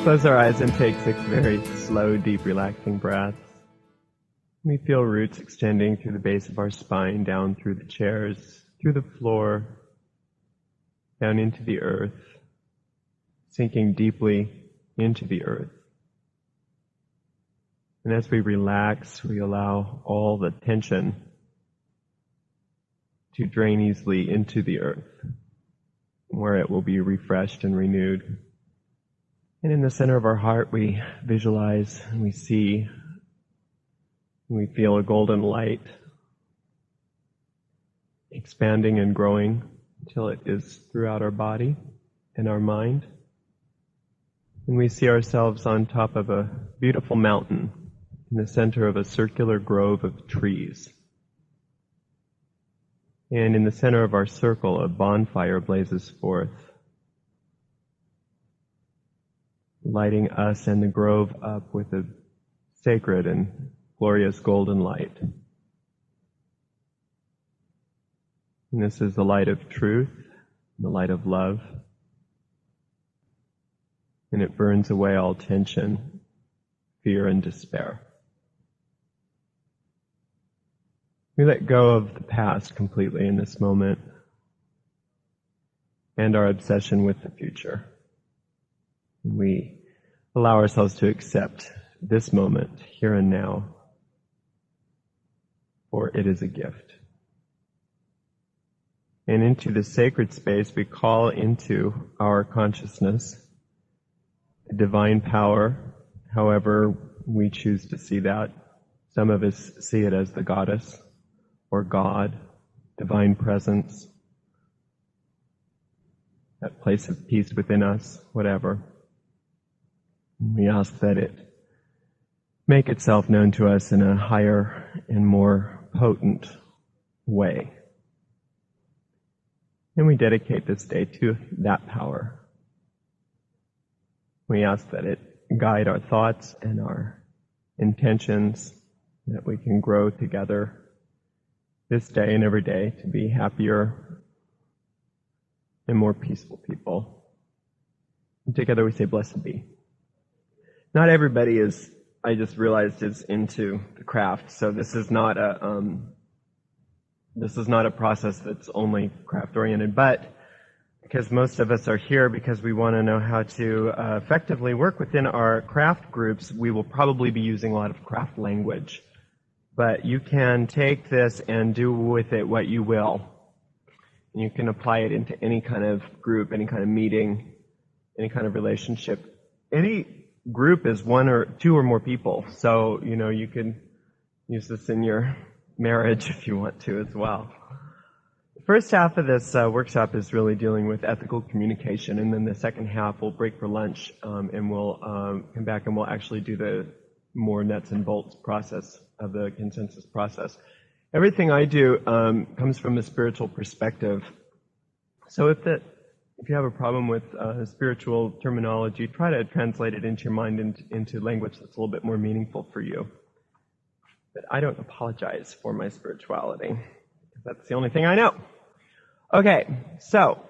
Close our eyes and take 6 very slow, deep, relaxing breaths. We feel roots extending through the base of our spine, down through the chairs, through the floor, down into the earth, sinking deeply into the earth. And as we relax, we allow all the tension to drain easily into the earth, where it will be refreshed and renewed. And in the center of our heart, we visualize and we see, and we feel a golden light expanding and growing until it is throughout our body and our mind. And we see ourselves on top of a beautiful mountain in the center of a circular grove of trees. And in the center of our circle, a bonfire blazes forth, lighting us and the grove up with a sacred and glorious golden light. And this is the light of truth, the light of love, and it burns away all tension, fear, and despair. We let go of the past completely in this moment and our obsession with the future. We allow ourselves to accept this moment, here and now, for it is a gift. And into this sacred space, we call into our consciousness a divine power, however we choose to see that. Some of us see it as the goddess or God, divine presence, that place of peace within us, whatever. We ask that it make itself known to us in a higher and more potent way. And we dedicate this day to that power. We ask that it guide our thoughts and our intentions, that we can grow together this day and every day to be happier and more peaceful people. And together we say, blessed be. Not everybody is, I just realized, is into the craft. So this is not a process that's only craft oriented, but because most of us are here because we want to know how to effectively work within our craft groups, we will probably be using a lot of craft language. But you can take this and do with it what you will. And you can apply it into any kind of group, any kind of meeting, any kind of relationship. Any group is 1 or 2 or more people. So, you can use this in your marriage if you want to as well. The first half of this workshop is really dealing with ethical communication, and then the second half we'll break for lunch and we'll come back and we'll actually do the more nuts and bolts process of the consensus process. Everything I do comes from a spiritual perspective. So if you have a problem with spiritual terminology, try to translate it into your mind into language that's a little bit more meaningful for you. But I don't apologize for my spirituality. That's the only thing I know. Okay, so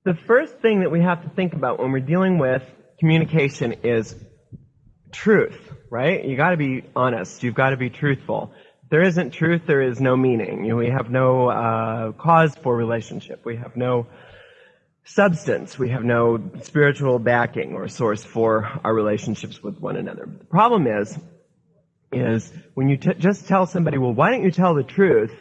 the first thing that we have to think about when we're dealing with communication is truth, right? You got to be honest. You've got to be truthful. If there isn't truth, there is no meaning. We have no cause for relationship. We have no substance. We have no spiritual backing or source for our relationships with one another. The problem is when you just tell somebody, well, why don't you tell the truth?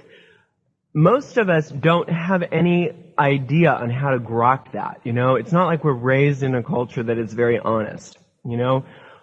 Most of us don't have any idea on how to grok that. It's not like we're raised in a culture that is very honest.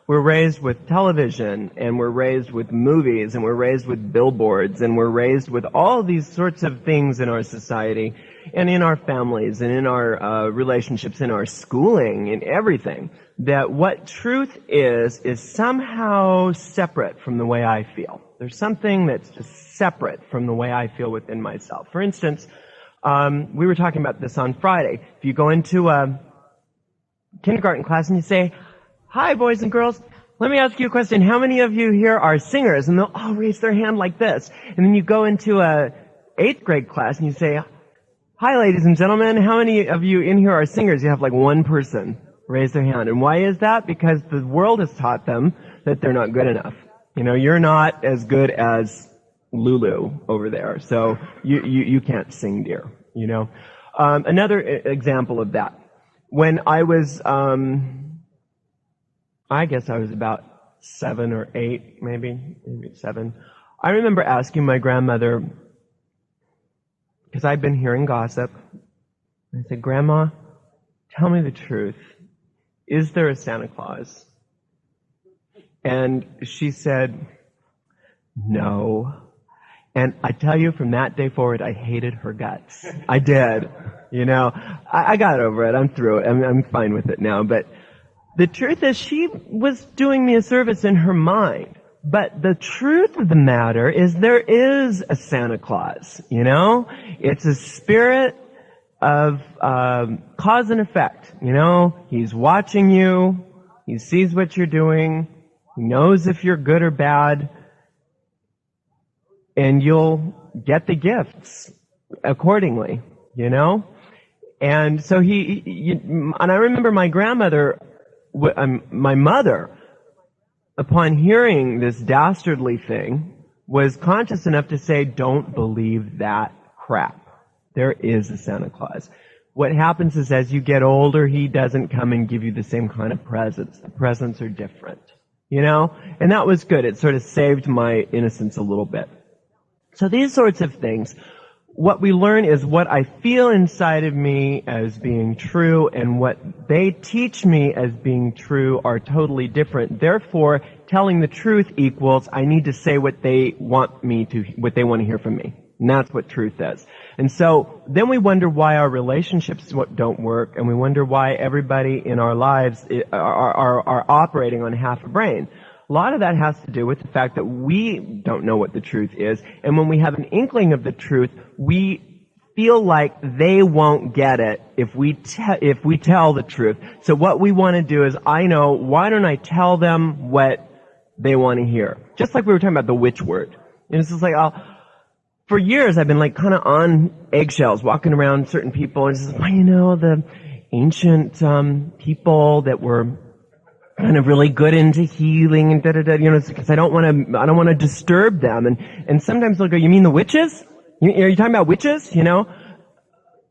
We're raised with television, and we're raised with movies, and we're raised with billboards, and we're raised with all these sorts of things in our society, and in our families, and in our relationships, in our schooling, in everything, that what truth is somehow separate from the way I feel. There's something that's just separate from the way I feel within myself. For instance, we were talking about this on Friday. If you go into a kindergarten class and you say, hi, boys and girls, let me ask you a question. How many of you here are singers? And they'll all raise their hand like this. And then you go into a 8th grade class and you say, hi, ladies and gentlemen, how many of you in here are singers? You have like one person. raise their hand. And why is that? Because the world has taught them that they're not good enough. You're not as good as Lulu over there, so you can't sing, dear. Another example of that. When I was, I guess I was about 7 or 8, maybe 7. I remember asking my grandmother, because I'd been hearing gossip. I said, Grandma, tell me the truth. Is there a Santa Claus? And she said, no. And I tell you, from that day forward, I hated her guts. I did. I got over it. I'm through it. I'm fine with it now. But the truth is, she was doing me a service in her mind. But the truth of the matter is there is a Santa Claus, It's a spirit of cause and effect, He's watching you. He sees what you're doing. He knows if you're good or bad. And you'll get the gifts accordingly, And so and I remember my grandmother, my mother, upon hearing this dastardly thing, was conscious enough to say, don't believe that crap. There is a Santa Claus. What happens is as you get older, he doesn't come and give you the same kind of presents. The presents are different, And that was good. It sort of saved my innocence a little bit. So these sorts of things, what we learn is what I feel inside of me as being true and what they teach me as being true are totally different. Therefore, telling the truth equals I need to say what they want to hear from me. And that's what truth is. And so then we wonder why our relationships don't work, and we wonder why everybody in our lives are operating on half a brain. A lot of that has to do with the fact that we don't know what the truth is, and when we have an inkling of the truth, we feel like they won't get it if we tell the truth. So what we want to do is, why don't I tell them what they want to hear? Just like we were talking about the witch word. And it's just like, for years I've been like kind of on eggshells, walking around certain people, and it's just, the ancient people that were kind of really good into healing and because I don't want to disturb them. And sometimes they'll go, you mean the witches? Are you talking about witches?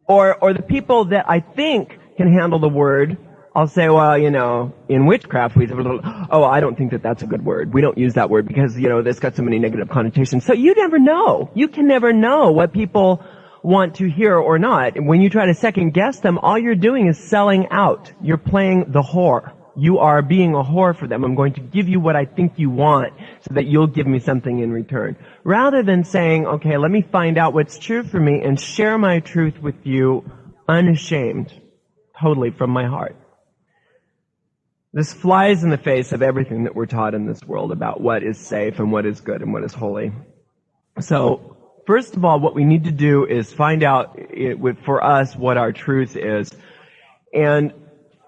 Or the people that I think can handle the word, I'll say, well, in witchcraft, I don't think that that's a good word. We don't use that word because, it's got so many negative connotations. So you never know. You can never know what people want to hear or not. And when you try to second guess them, all you're doing is selling out. You're playing the whore. You are being a whore for them. I'm going to give you what I think you want so that you'll give me something in return. Rather than saying, okay, let me find out what's true for me and share my truth with you unashamed, totally from my heart. This flies in the face of everything that we're taught in this world about what is safe and what is good and what is holy. So, first of all, what we need to do is find out for us what our truth is. And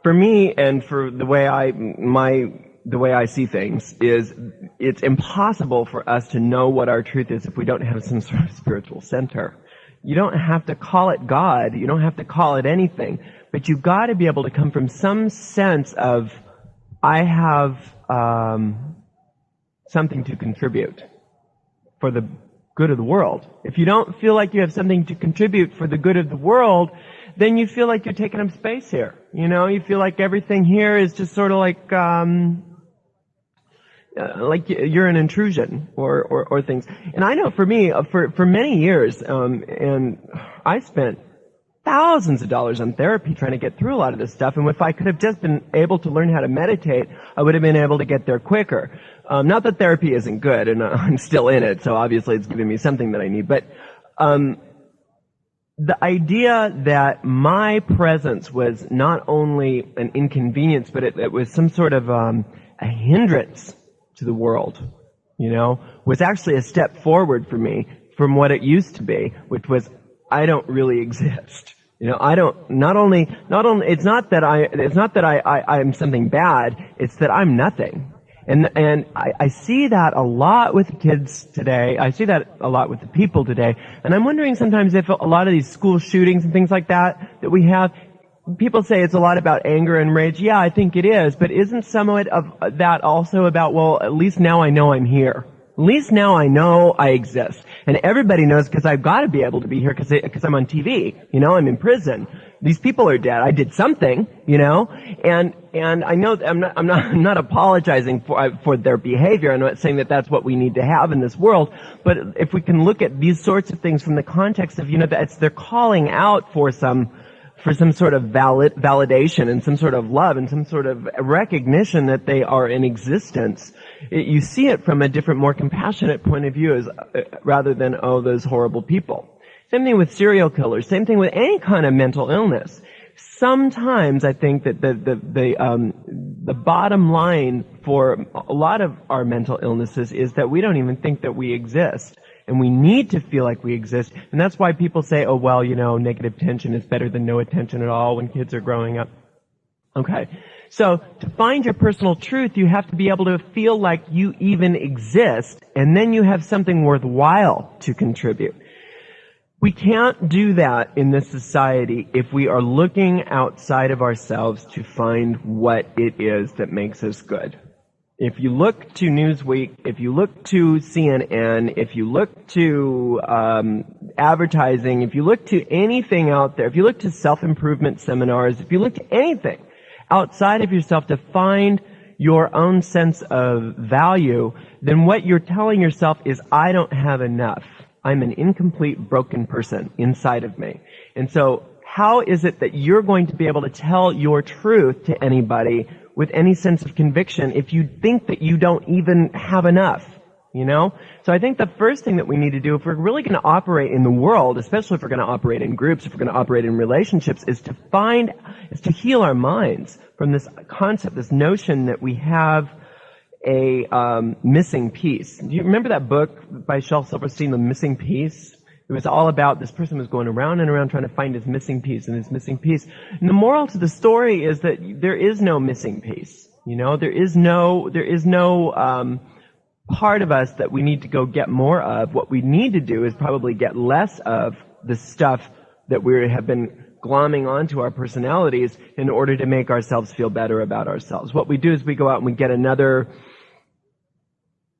for me, and for the way I see things, is it's impossible for us to know what our truth is if we don't have some sort of spiritual center. You don't have to call it God. You don't have to call it anything. But you've got to be able to come from some sense of, I have something to contribute for the good of the world. If you don't feel like you have something to contribute for the good of the world, then you feel like you're taking up space here. You feel like everything here is just sort of like you're an intrusion or things. And I know for me, for many years, and I spent thousands of dollars on therapy trying to get through a lot of this stuff. And if I could have just been able to learn how to meditate, I would have been able to get there quicker. Not that therapy isn't good, and I'm still in it, so obviously it's giving me something that I need. But the idea that my presence was not only an inconvenience, but it was some sort of a hindrance to the world, was actually a step forward for me from what it used to be, which was, I don't really exist. I don't, not only, it's not that I'm something bad, it's that I'm nothing. And I see that a lot with kids today. I see that a lot with the people today. And I'm wondering sometimes if a lot of these school shootings and things like that we have, people say it's a lot about anger and rage. Yeah, I think it is. But isn't some of it of that also about, well, at least now I know I'm here. At least now I know I exist. And everybody knows because I've got to be able to be here because I'm on TV. You know, I'm in prison. These people are dead. I did something, you know, and I know that I'm not apologizing for their behavior. I'm not saying that that's what we need to have in this world. But if we can look at these sorts of things from the context of, you know, that they're calling out for some sort of validation and some sort of love and some sort of recognition that they are in existence. You see it from a different, more compassionate point of view as rather than, oh, those horrible people. Same thing with serial killers. Same thing with any kind of mental illness. Sometimes I think that the bottom line for a lot of our mental illnesses is that we don't even think that we exist. And we need to feel like we exist. And that's why people say, oh, well, you know, negative attention is better than no attention at all when kids are growing up. Okay. So to find your personal truth, you have to be able to feel like you even exist, and then you have something worthwhile to contribute. We can't do that in this society if we are looking outside of ourselves to find what it is that makes us good. If you look to Newsweek, if you look to CNN, if you look to advertising, if you look to anything out there, if you look to self-improvement seminars, if you look to anything outside of yourself to find your own sense of value, then what you're telling yourself is, I don't have enough. I'm an incomplete, broken person inside of me. And so how is it that you're going to be able to tell your truth to anybody with any sense of conviction if you think that you don't even have enough? You know? So I think the first thing that we need to do if we're really going to operate in the world, especially if we're going to operate in groups, if we're going to operate in relationships, is to heal our minds from this concept, this notion that we have a missing piece. Do you remember that book by Shel Silverstein, The Missing Piece? It was all about this person was going around and around trying to find his missing piece and his missing piece. And the moral to the story is that there is no missing piece. You know, there is no part of us that we need to go get more of. What we need to do is probably get less of the stuff that we have been glomming onto our personalities in order to make ourselves feel better about ourselves. What we do is we go out and we get another,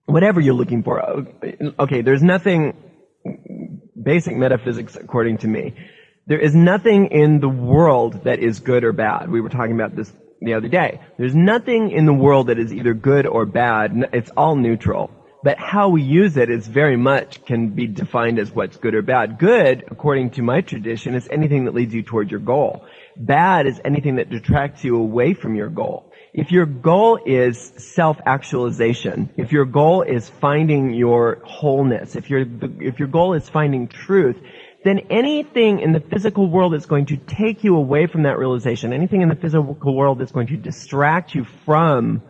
whatever you're looking for. Okay, there's nothing, basic metaphysics according to me, there is nothing in the world that is good or bad. We were talking about this the other day. There's nothing in the world that is either good or bad. It's all neutral. But how we use it is very much can be defined as what's good or bad. Good, according to my tradition, is anything that leads you toward your goal. Bad is anything that detracts you away from your goal. If your goal is self-actualization, if your goal is finding your wholeness, if your goal is finding truth, then anything in the physical world that's going to take you away from that realization, anything in the physical world that's going to distract you from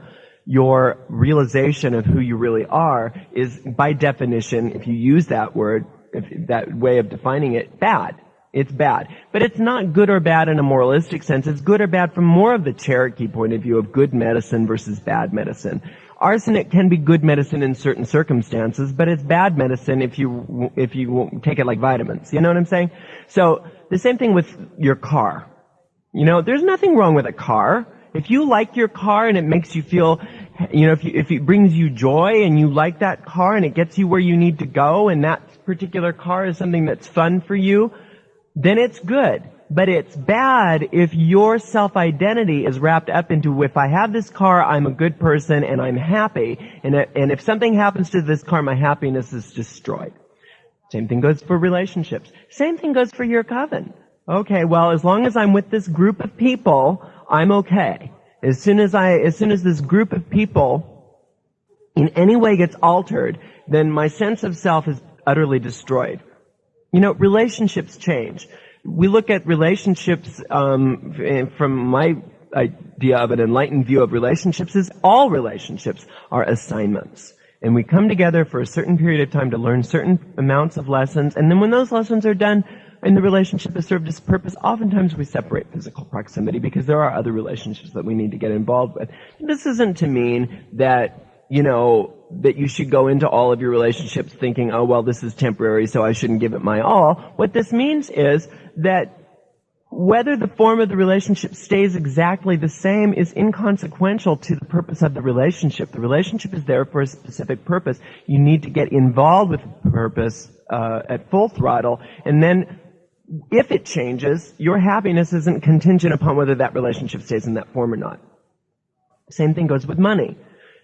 your realization of who you really are is, by definition, if you use that word, that way of defining it, bad. It's bad. But it's not good or bad in a moralistic sense. It's good or bad from more of the Cherokee point of view of good medicine versus bad medicine. Arsenic can be good medicine in certain circumstances, but it's bad medicine if you take it like vitamins. You know what I'm saying? So the same thing with your car. You know, there's nothing wrong with a car. If you like your car and it makes you feel, you know, if it brings you joy and you like that car and it gets you where you need to go and that particular car is something that's fun for you, then it's good. But it's bad if your self-identity is wrapped up into, if I have this car, I'm a good person and I'm happy. And if something happens to this car, my happiness is destroyed. Same thing goes for relationships. Same thing goes for your coven. Okay, well, as long as I'm with this group of people, I'm okay. As soon as this group of people in any way gets altered, then my sense of self is utterly destroyed. You know, relationships change. We look at relationships from my idea of an enlightened view of relationships is all relationships are assignments. And we come together for a certain period of time to learn certain amounts of lessons. And then when those lessons are done and the relationship has served its purpose, oftentimes we separate physical proximity because there are other relationships that we need to get involved with. This isn't to mean that, you know, that you should go into all of your relationships thinking, oh, well, this is temporary, so I shouldn't give it my all. What this means is that whether the form of the relationship stays exactly the same is inconsequential to the purpose of the relationship. The relationship is there for a specific purpose. You need to get involved with the purpose at full throttle, and then if it changes, your happiness isn't contingent upon whether that relationship stays in that form or not. Same thing goes with money.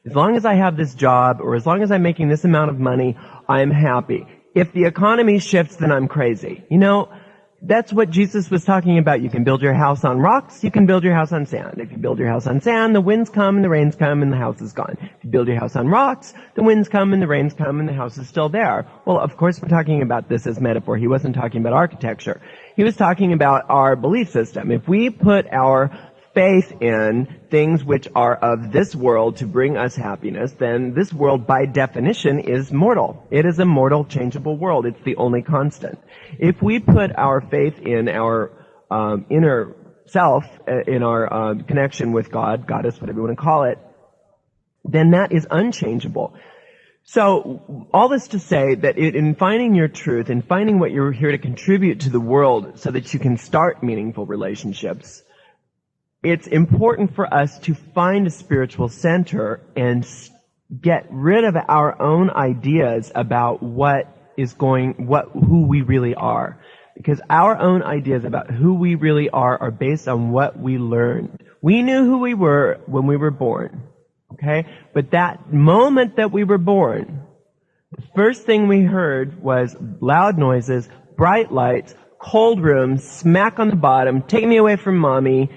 As long as I have this job, or as long as I'm making this amount of money, I'm happy. If the economy shifts, then I'm crazy. You know, that's what Jesus was talking about. You can build your house on rocks, you can build your house on sand. If you build your house on sand, the winds come and the rains come and the house is gone. If you build your house on rocks, the winds come and the rains come and the house is still there. Well, of course we're talking about this as metaphor. He wasn't talking about architecture. He was talking about our belief system. If we put our faith in things which are of this world to bring us happiness, then this world by definition is mortal. It is a mortal, changeable world. It's the only constant. If we put our faith in our inner self, in our connection with God, Goddess, whatever you want to call it, then that is unchangeable. So, all this to say that in finding your truth, in finding what you're here to contribute to the world so that you can start meaningful relationships, it's important for us to find a spiritual center and get rid of our own ideas about who we really are. Because our own ideas about who we really are based on what we learned. We knew who we were when we were born. Okay? But that moment that we were born, the first thing we heard was loud noises, bright lights, cold rooms, smack on the bottom, take me away from mommy,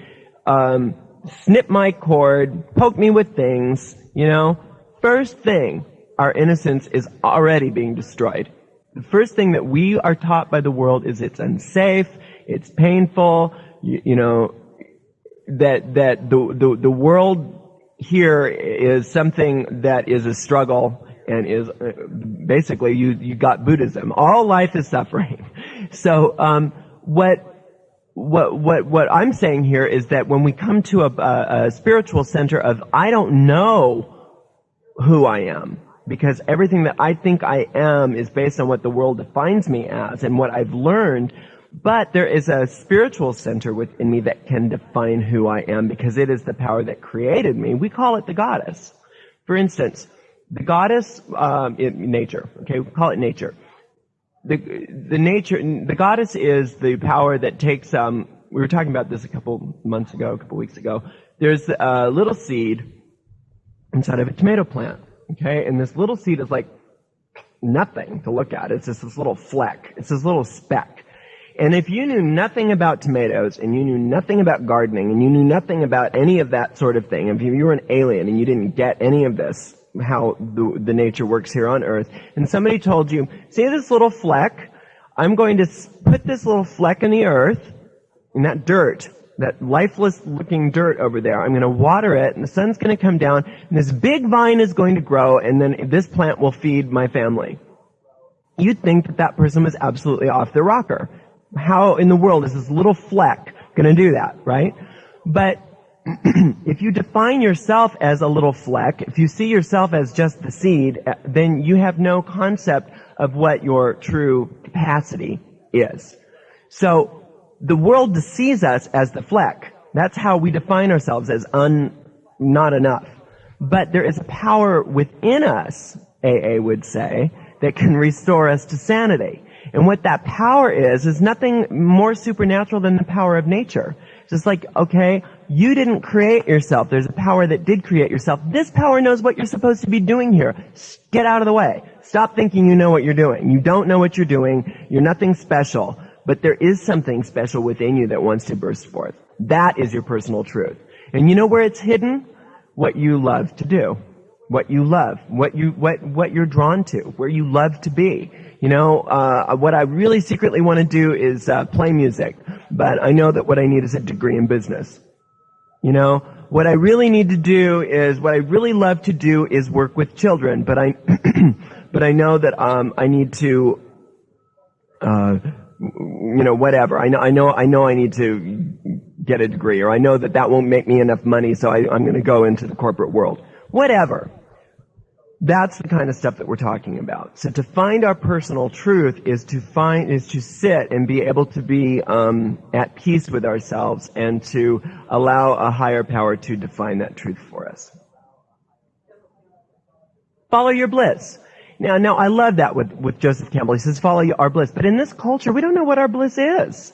snip my cord, poke me with things, you know. First thing, our innocence is already being destroyed. The first thing that we are taught by the world is it's unsafe, it's painful, you know, that the world here is something that is a struggle and is basically you got Buddhism. All life is suffering. So what I'm saying here is that when we come to a spiritual center of I don't know who I am, because everything that I think I am is based on what the world defines me as and what I've learned, but there is a spiritual center within me that can define who I am because it is the power that created me. We call it the goddess. For instance, the goddess, nature, okay, we call it nature. The goddess is the power that takes, we were talking about this a couple weeks ago. There's a little seed inside of a tomato plant, okay? And this little seed is like nothing to look at. It's just this little fleck. It's this little speck. And if you knew nothing about tomatoes, and you knew nothing about gardening, and you knew nothing about any of that sort of thing, if you were an alien and you didn't get any of this, how the nature works here on Earth, and somebody told you, see this little fleck? I'm going to put this little fleck in the earth, in that dirt, that lifeless looking dirt over there. I'm going to water it, and the sun's going to come down, and this big vine is going to grow, and then this plant will feed my family. You'd think that that person was absolutely off their rocker. How in the world is this little fleck going to do that, right? But if you define yourself as a little fleck, if you see yourself as just the seed, then you have no concept of what your true capacity is. So the world sees us as the fleck. That's how we define ourselves, as not enough. But there is a power within us, AA would say, that can restore us to sanity. And what that power is nothing more supernatural than the power of nature. It's just like, okay, you didn't create yourself. There's a power that did create yourself. This power knows what you're supposed to be doing here. Get out of the way. Stop thinking you know what you're doing. You don't know what you're doing. You're nothing special. But there is something special within you that wants to burst forth. That is your personal truth. And you know where it's hidden? What you love to do. What you love. What you're drawn to. Where you love to be. You know, what I really secretly want to do is play music. But I know that what I need is a degree in business. You know, what I really need to do is, what I really love to do is work with children. But I know that I need to, you know, whatever. I know I need to get a degree, or I know that won't make me enough money, so I'm going to go into the corporate world. Whatever. That's the kind of stuff that we're talking about. So to find our personal truth is to sit and be able to be at peace with ourselves and to allow a higher power to define that truth for us. Follow your bliss. Now I love that with Joseph Campbell. He says, follow our bliss. But in this culture, we don't know what our bliss is.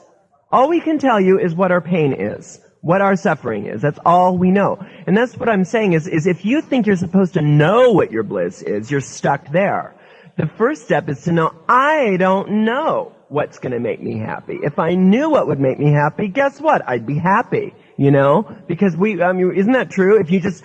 All we can tell you is what our pain is, what our suffering is. That's all we know. And that's what I'm saying is if you think you're supposed to know what your bliss is, you're stuck there. The first step is to know, I don't know what's going to make me happy. If I knew what would make me happy, guess what? I'd be happy, because isn't that true? If you just,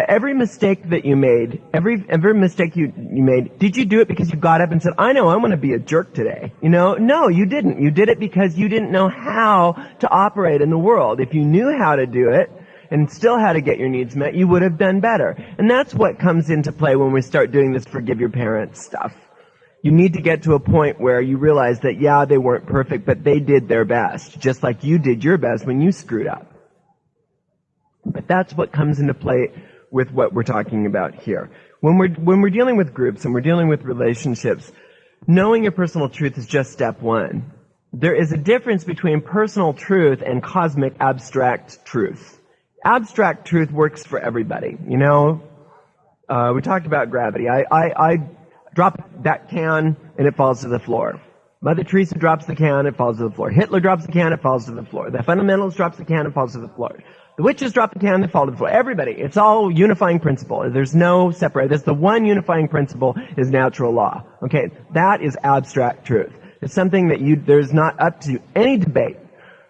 every mistake that you made, every mistake you made, did you do it because you got up and said, I know I'm going to be a jerk today? No, you didn't. You did it because you didn't know how to operate in the world. If you knew how to do it and still how to get your needs met, you would have done better. And that's what comes into play when we start doing this forgive your parents stuff. You need to get to a point where you realize that, yeah, they weren't perfect, but they did their best, just like you did your best when you screwed up. But that's what comes into play with what we're talking about here. When we're dealing with groups and we're dealing with relationships, knowing your personal truth is just step one. There is a difference between personal truth and cosmic abstract truth. Abstract truth works for everybody. We talked about gravity. I drop that can and it falls to the floor. Mother Teresa drops the can, it falls to the floor. Hitler drops the can, it falls to the floor. The fundamentalist drops the can, it falls to the floor. The witches drop the can, they fall to the floor. Everybody. It's all unifying principle. There's no separate. That's the one unifying principle is natural law. Okay? That is abstract truth. It's something that there's not up to any debate.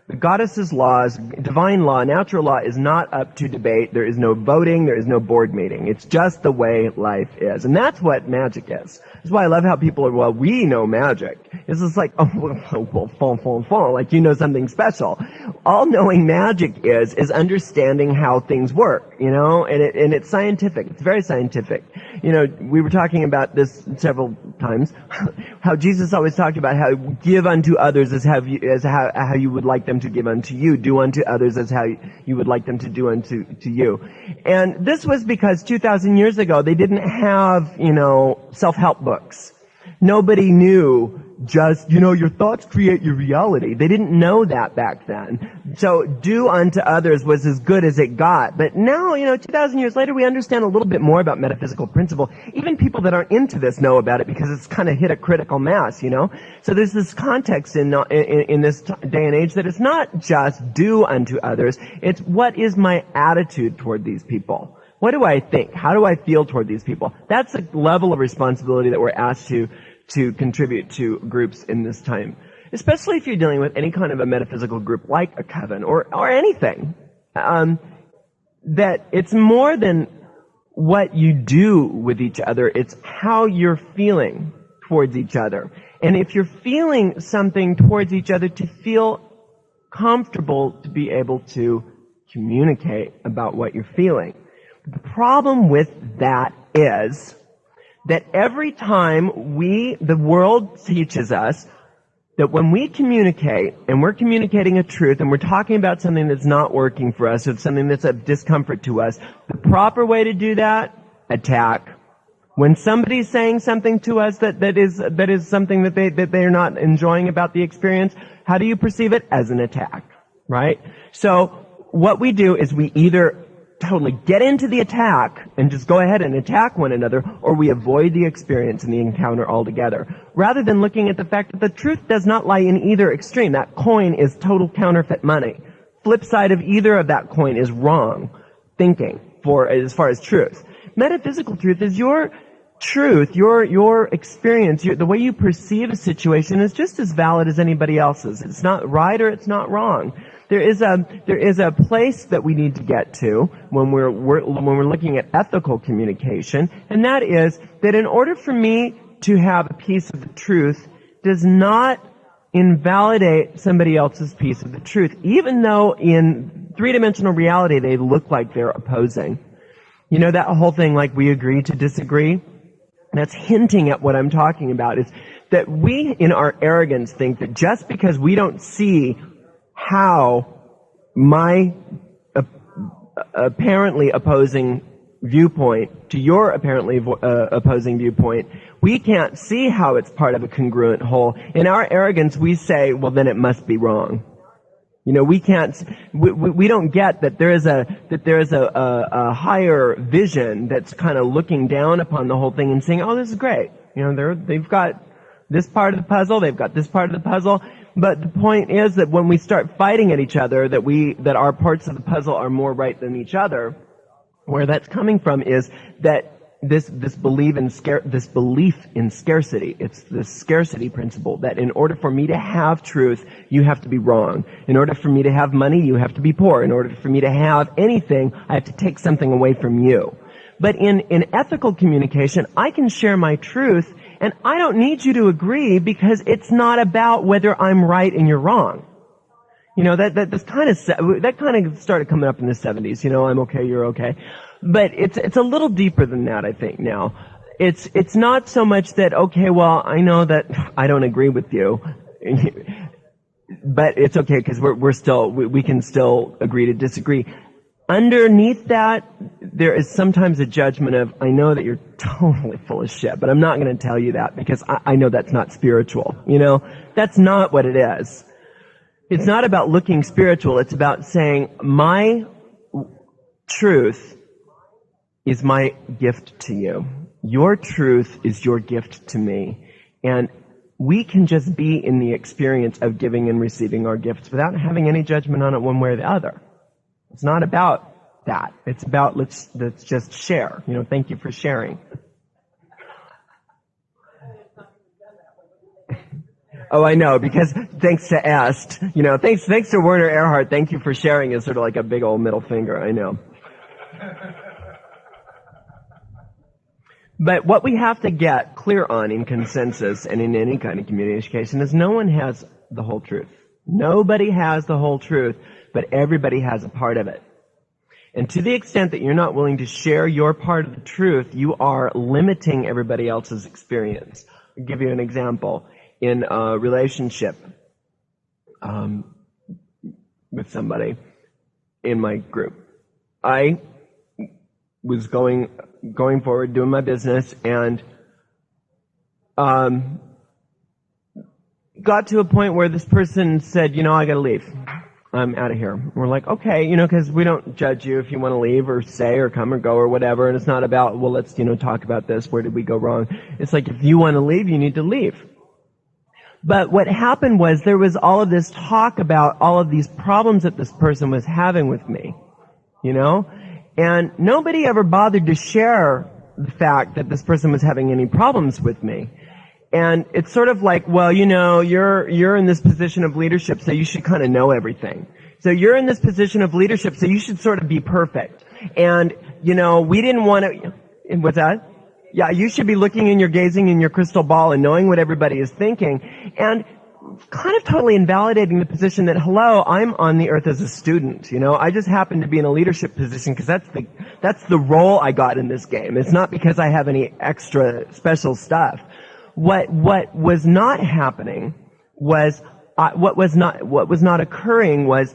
The goddess's laws, divine law, natural law is not up to debate. There is no voting. There is no board meeting. It's just the way life is. And that's what magic is. That's why I love how people are, well, we know magic. It's just like, like you know something special. All knowing magic is understanding how things work, and it's scientific. It's very scientific. We were talking about this several times, how Jesus always talked about how give unto others as how you would like them to give unto you. Do unto others as how you would like them to do unto you. And this was because 2,000 years ago, they didn't have, self-help books. Nobody knew just, your thoughts create your reality. They didn't know that back then. So do unto others was as good as it got. But now, 2,000 years later, we understand a little bit more about metaphysical principle. Even people that aren't into this know about it because it's kind of hit a critical mass, So there's this context in this day and age that it's not just do unto others. It's what is my attitude toward these people? What do I think? How do I feel toward these people? That's a level of responsibility that we're asked to contribute to groups in this time. Especially if you're dealing with any kind of a metaphysical group like a coven or anything. That it's more than what you do with each other, it's how you're feeling towards each other. And if you're feeling something towards each other, to feel comfortable to be able to communicate about what you're feeling. The problem with that is that every time the world teaches us that when we communicate, and we're communicating a truth, and we're talking about something that's not working for us, or something that's of discomfort to us, the proper way to do that, attack. When somebody's saying something to us that is something that they're not enjoying about the experience, how do you perceive it? As an attack, right? So what we do is we either totally get into the attack and just go ahead and attack one another, or we avoid the experience and the encounter altogether, rather than looking at the fact that the truth does not lie in either extreme. That coin is total counterfeit money. Flip side of either of that coin is wrong thinking as far as truth. Metaphysical truth is your truth, your experience, the way you perceive a situation is just as valid as anybody else's. It's not right or it's not wrong. There is a place that we need to get to when we're looking at ethical communication, and that is that in order for me to have a piece of the truth does not invalidate somebody else's piece of the truth, even though in three-dimensional reality they look like they're opposing. That whole thing like we agree to disagree? That's hinting at what I'm talking about, is that we in our arrogance think that just because we don't see how my apparently opposing viewpoint to your apparently opposing viewpoint, we can't see how it's part of a congruent whole. In our arrogance, we say, well, then it must be wrong. You know, we don't get that there is a higher vision that's kind of looking down upon the whole thing and saying, oh, this is great. You know, they've got this part of the puzzle, they've got this part of the puzzle. But the point is that when we start fighting at each other, that our parts of the puzzle are more right than each other, where that's coming from is that this belief in scarcity. It's the scarcity principle, that in order for me to have truth, you have to be wrong. In order for me to have money, you have to be poor. In order for me to have anything, I have to take something away from you. But in ethical communication, I can share my truth, and I don't need you to agree, because it's not about whether I'm right and you're wrong. You know, that kind of started coming up in the 70s. You know, I'm okay, you're okay. But it's a little deeper than that, I think, now. It's not so much that, okay, well, I know that I don't agree with you, but it's okay, because we can still agree to disagree. Underneath that, there is sometimes a judgment of, I know that you're totally full of shit, but I'm not going to tell you that, because I know that's not spiritual. You know, that's not what it is. It's not about looking spiritual. It's about saying, my truth is my gift to you. Your truth is your gift to me. And we can just be in the experience of giving and receiving our gifts without having any judgment on it one way or the other. It's not about that. It's about let's just share. You know, thank you for sharing. Oh, I know, because thanks to Est, you know, thanks to Werner Erhard, thank you for sharing is sort of like a big old middle finger, I know. But what we have to get clear on in consensus and in any kind of communication is no one has the whole truth. Nobody has the whole truth, but everybody has a part of it. And to the extent that you're not willing to share your part of the truth, you are limiting everybody else's experience. I'll give you an example. In a relationship with somebody in my group, I was going forward, doing my business, and got to a point where this person said, you know, I gotta leave. I'm out of here. We're like, okay, you know, because we don't judge you if you want to leave or stay or come or go or whatever, and it's not about, well, let's, you know, talk about this, where did we go wrong? It's like, if you want to leave, you need to leave. But what happened was there was all of this talk about all of these problems that this person was having with me, you know? And nobody ever bothered to share the fact that this person was having any problems with me. And it's sort of like, well, you know, you're in this position of leadership, so you should kind of know everything. So you're in this position of leadership, so you should sort of be perfect. And, you know, we didn't want to, what's that? Yeah, you should be gazing in your crystal ball and knowing what everybody is thinking, and kind of totally invalidating the position that, hello, I'm on the earth as a student, you know, I just happen to be in a leadership position because that's the role I got in this game. It's not because I have any extra special stuff. What was not happening was, what was not occurring was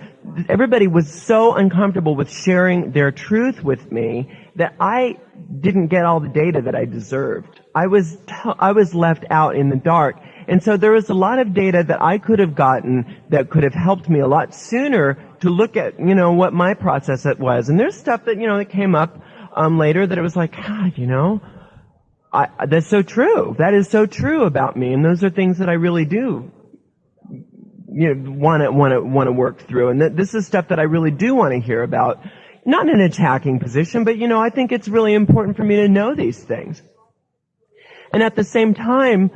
everybody was so uncomfortable with sharing their truth with me that I didn't get all the data that I deserved. I was left out in the dark. And so there was a lot of data that I could have gotten that could have helped me a lot sooner to look at, you know, what my process it was. And there's stuff that, you know, that came up later that it was like, God, you know, that's so true. That is so true about me. And those are things that I really do, you know, want to work through. And this is stuff that I really do want to hear about. Not in an attacking position, but, you know, I think it's really important for me to know these things. And at the same time,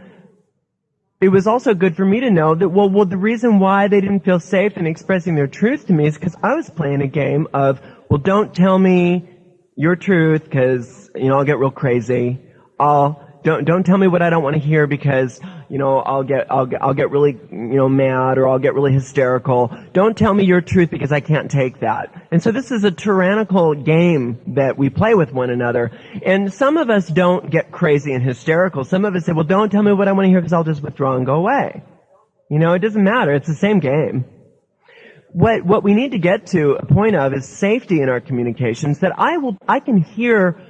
it was also good for me to know that, well, the reason why they didn't feel safe in expressing their truth to me is because I was playing a game of, well, don't tell me your truth because, you know, I'll get real crazy. Don't tell me what I don't want to hear because, you know, I'll get really, you know, mad, or I'll get really hysterical. Don't tell me your truth because I can't take that. And so this is a tyrannical game that we play with one another. And some of us don't get crazy and hysterical. Some of us say, well, don't tell me what I want to hear because I'll just withdraw and go away. You know, it doesn't matter. It's the same game. what we need to get to a point of is safety in our communications, that I can hear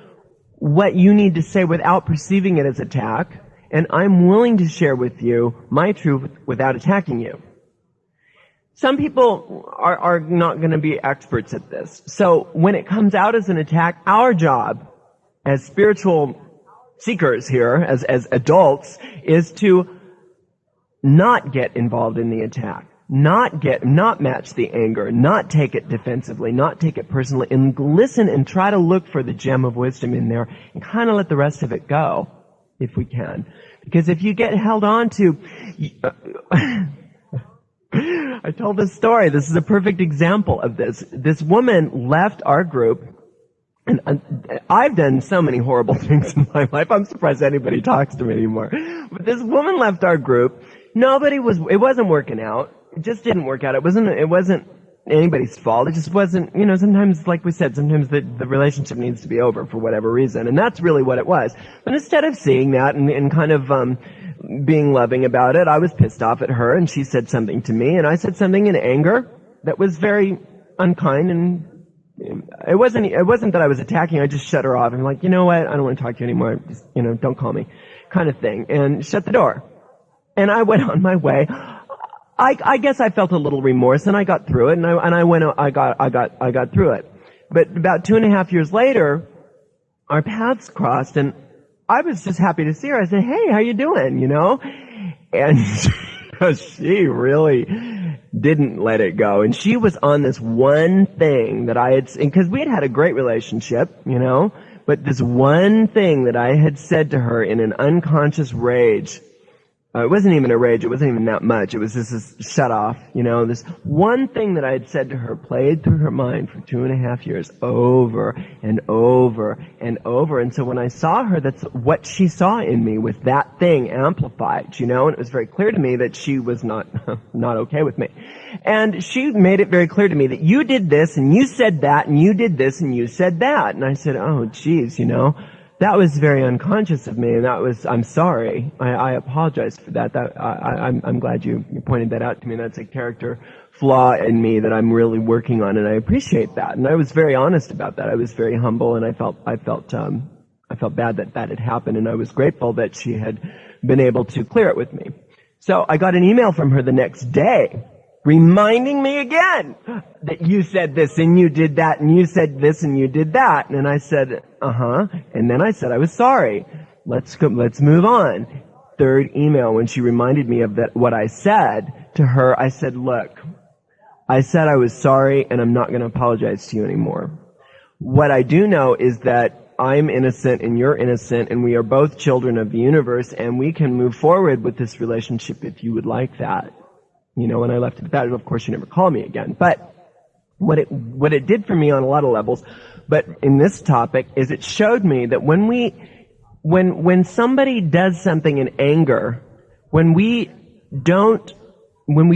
what you need to say without perceiving it as attack, and I'm willing to share with you my truth without attacking you. Some people are not going to be experts at this. So when it comes out as an attack, our job as spiritual seekers here, as adults, is to not get involved in the attack, not match the anger, not take it defensively, not take it personally, and listen and try to look for the gem of wisdom in there and kind of let the rest of it go, if we can. Because if you get held on to, I told this story. This is a perfect example of this. This woman left our group, and I've done so many horrible things in my life. I'm surprised anybody talks to me anymore. But this woman left our group. It wasn't working out. It just didn't work out. It wasn't anybody's fault. It just wasn't, sometimes, like we said, sometimes the relationship needs to be over for whatever reason. And that's really what it was. But instead of seeing that and kind of, being loving about it, I was pissed off at her, and she said something to me, and I said something in anger that was very unkind, and it wasn't that I was attacking. I just shut her off. I'm like, you know what? I don't want to talk to you anymore. Just, don't call me, kind of thing, and shut the door. And I went on my way. I guess I felt a little remorse, and I got through it, and I got through it. But about 2.5 years later, our paths crossed, and I was just happy to see her. I said, hey, how you doing? And she really didn't let it go. And she was on this one thing that I had, because we had a great relationship, but this one thing that I had said to her in an unconscious rage, it wasn't even a rage, it wasn't even that much, it was just this shut off, this one thing that I had said to her played through her mind for 2.5 years, over and over and over. And so when I saw her, that's what she saw in me, with that thing amplified, and it was very clear to me that she was not okay with me. And she made it very clear to me that you did this, and you said that, and you did this, and you said that. And I said, oh, geez, that was very unconscious of me, and I'm sorry. I apologize for that. I'm glad you pointed that out to me. That's a character flaw in me that I'm really working on, and I appreciate that. And I was very honest about that. I was very humble, and I felt bad that had happened, and I was grateful that she had been able to clear it with me. So I got an email from her the next day, reminding me again that you said this and you did that, and you said this and you did that. And I said, and then I said I was sorry. Let's move on. Third email, when she reminded me of that, what I said to her, I said, look, I said I was sorry, and I'm not going to apologize to you anymore. What I do know is that I'm innocent and you're innocent, and we are both children of the universe, and we can move forward with this relationship if you would like that. When I left it at that, of course, she never called me again. But what it did for me on a lot of levels, but in this topic, is it showed me that when somebody does something in anger, when we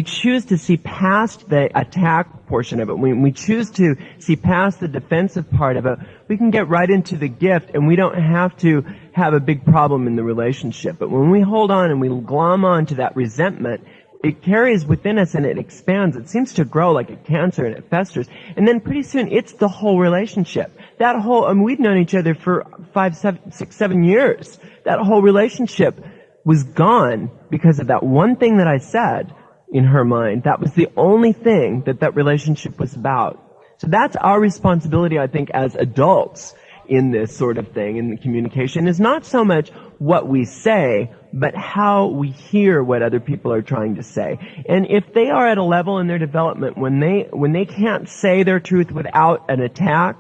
choose to see past the attack portion of it, when we choose to see past the defensive part of it, we can get right into the gift, and we don't have to have a big problem in the relationship. But when we hold on and we glom on to that resentment, it carries within us and it expands. It seems to grow like a cancer, and it festers. And then pretty soon it's the whole relationship. We'd known each other for 5, 6, 7 years. That whole relationship was gone because of that one thing that I said in her mind. That was the only thing that relationship was about. So that's our responsibility, I think, as adults in this sort of thing, in the communication, is not so much what we say, but how we hear what other people are trying to say. And if they are at a level in their development when they can't say their truth without an attack,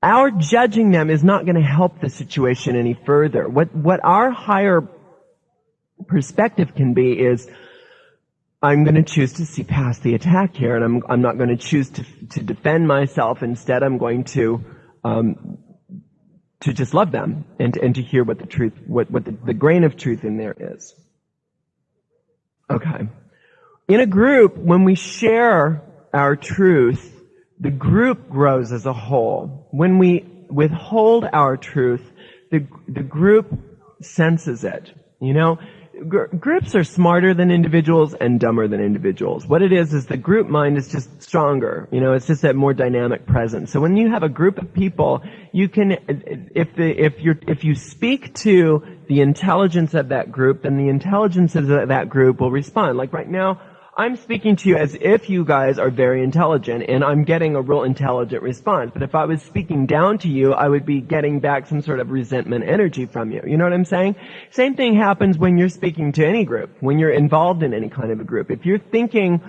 our judging them is not going to help the situation any further. What our higher perspective can be is, I'm going to choose to see past the attack here, and I'm not going to choose to defend myself. Instead, I'm going to just love them and to hear what the truth, what the grain of truth in there is. Okay. In a group, when we share our truth, the group grows as a whole. When we withhold our truth, the group senses it. groups are smarter than individuals and dumber than individuals. What it is the group mind is just stronger. It's just a more dynamic presence. So when you have a group of people, you can, if you speak to the intelligence of that group, then the intelligence of that group will respond. Like right now, I'm speaking to you as if you guys are very intelligent, and I'm getting a real intelligent response. But if I was speaking down to you, I would be getting back some sort of resentment energy from you. You know what I'm saying? Same thing happens when you're speaking to any group, when you're involved in any kind of a group. If you're thinking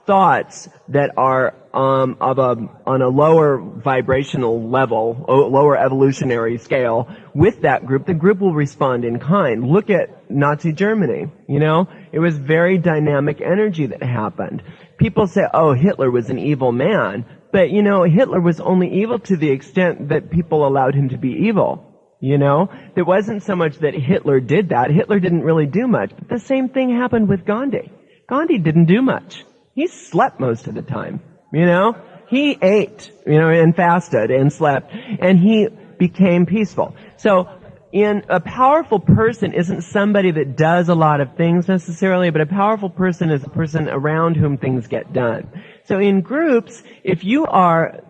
thoughts that are on a lower vibrational level, lower evolutionary scale with that group, the group will respond in kind. Look at Nazi Germany. It was very dynamic energy that happened. People say, oh, Hitler was an evil man. But, Hitler was only evil to the extent that people allowed him to be evil. It wasn't so much that Hitler did that. Hitler didn't really do much. But the same thing happened with Gandhi. Gandhi didn't do much. He slept most of the time, He ate, and fasted and slept, and he became peaceful. So, a powerful person isn't somebody that does a lot of things necessarily, but a powerful person is a person around whom things get done. So in groups, if you are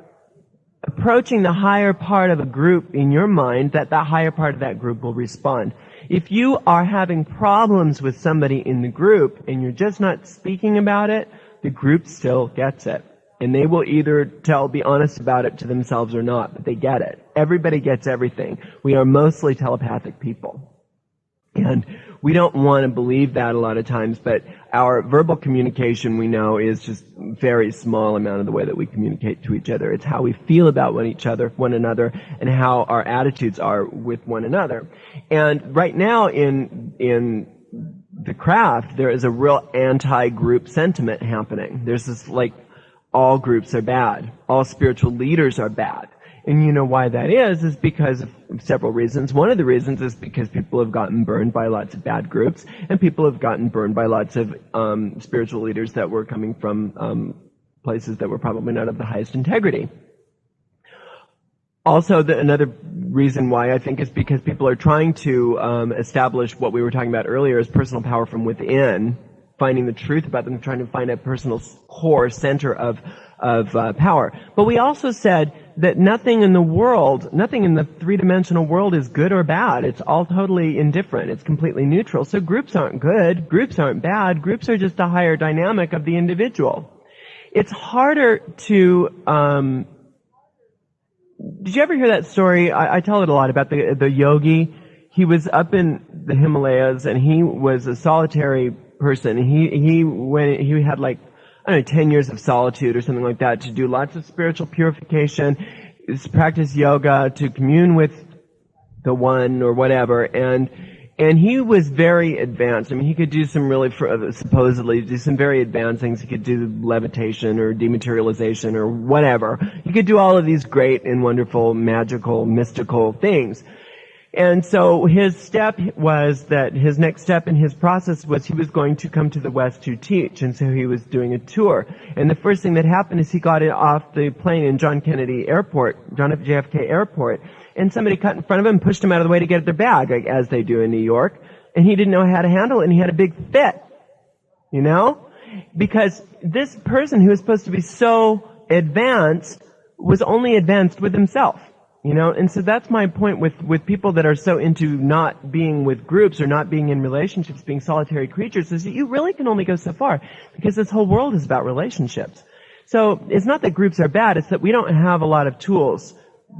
approaching the higher part of a group in your mind, that higher part of that group will respond. If you are having problems with somebody in the group and you're just not speaking about it, the group still gets it. And they will either be honest about it to themselves or not, but they get it. Everybody gets everything. We are mostly telepathic people. And we don't want to believe that a lot of times, but our verbal communication, we know, is just a very small amount of the way that we communicate to each other. It's how we feel about one another, and how our attitudes are with one another. And right now in the craft, there is a real anti-group sentiment happening. There's this all groups are bad. All spiritual leaders are bad. And you know why that is because of several reasons. One of the reasons is because people have gotten burned by lots of bad groups, and people have gotten burned by lots of spiritual leaders that were coming from places that were probably not of the highest integrity. Also, another reason why I think is because people are trying to establish what we were talking about earlier as personal power from within, finding the truth about them, trying to find a personal core center of power. But we also said that nothing in the three-dimensional world is good or bad. It's all totally indifferent. It's completely neutral. So groups aren't good. Groups aren't bad. Groups are just a higher dynamic of the individual. It's harder to... Did you ever hear that story? I tell it a lot about the yogi. He was up in the Himalayas, and he was a solitary person. He had 10 years of solitude or something like that, to do lots of spiritual purification, practice yoga, to commune with the one or whatever. And he was very advanced. I mean, he could do some supposedly do some very advanced things. He could do levitation or dematerialization or whatever. He could do all of these great and wonderful, magical, mystical things. And so his next step in his process was he was going to come to the West to teach. And so he was doing a tour. And the first thing that happened is he got off the plane in John F. JFK Airport. And somebody cut in front of him and pushed him out of the way to get at their bag, as they do in New York. And he didn't know how to handle it, and he had a big fit. Because this person who was supposed to be so advanced was only advanced with himself. And so that's my point with people that are so into not being with groups or not being in relationships, being solitary creatures, is that you really can only go so far, because this whole world is about relationships. So it's not that groups are bad, it's that we don't have a lot of tools